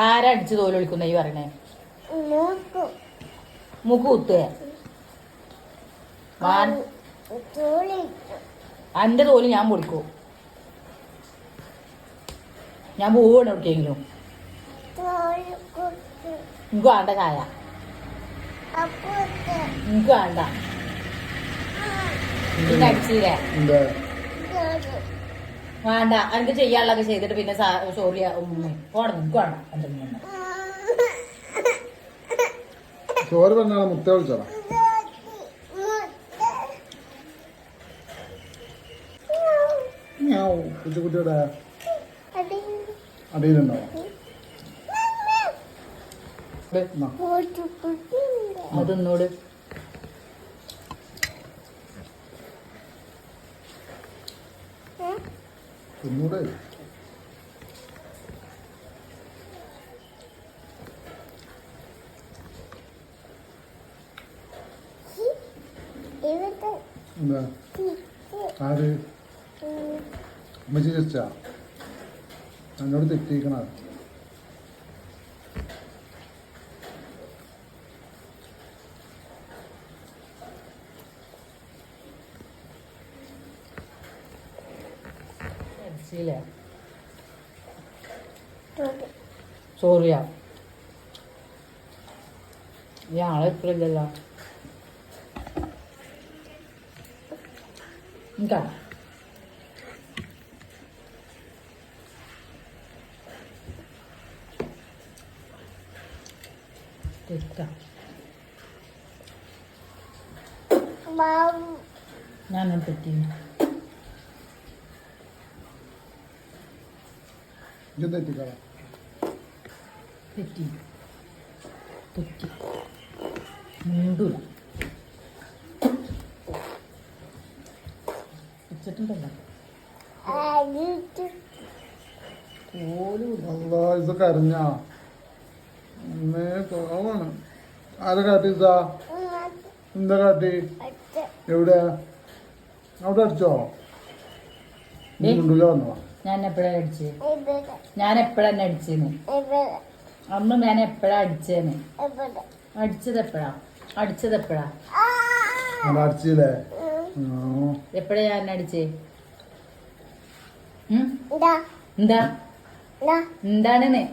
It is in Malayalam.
ആരാ അടിച്ച് തോല് വിളിക്കുന്ന ഈ പറയണേ? മൂക്ക് കുത്തുക. എന്റെ തോല് ഞാൻ പൊളിക്കൂ. ഞാൻ പോവാണ് എവിടേക്കെങ്കിലും. എനിക്ക് വേണ്ട ചായ, എനിക്ക് വേണ്ട. പിന്നെ അടിച്ചില്ലേ? വേണ്ട. എനിക്ക് ചെയ്യാനുള്ളതൊക്കെ ചെയ്തിട്ട് പിന്നെ സോറി പോണം. എനിക്ക് വേണ്ട. എന്തെങ്കിലും ചോറ് പറഞ്ഞാൽ മുട്ട വിളിച്ചോളാം. കുട്ടിയുടെ അടിയിലുണ്ടാവും. അതൊന്നോട് തിന്നൂടെ? എന്താ ആര് അമ്മച്ചി ചോദിച്ചാ? എന്നോട് തെറ്റിക്കണ. സോറിയാ ഇയാളെ ഇപ്പഴില്ലല്ലോ. എന്താ ഞാൻ തെറ്റി. തെറ്റി തെറ്റി മുണ്ടൂല വെച്ചിട്ടുണ്ടല്ലോ. ഇതൊക്കെ അറിഞ്ഞാ കുറവാണ്. ആരെ കാട്ടി? ഇതാ എന്താ കാട്ടി? എവിടെ അവിടെ അടിച്ചോ? മുണ്ടൂല വന്നോ? ഞാൻ എപ്പോഴാ അടിച്ചേ? ഞാൻ എപ്പോഴെന്നെ അടിച്ചേന്ന്? അമ്മ ഞാൻ എപ്പോഴാ അടിച്ചേന്ന്? അടിച്ചത് എപ്പോഴാ? അടിച്ചത് എപ്പോഴാ? അടിച്ചില്ലേ? എപ്പോഴാ ഞാൻ അടിച്ചേ? എന്താ എന്താണെന്ന്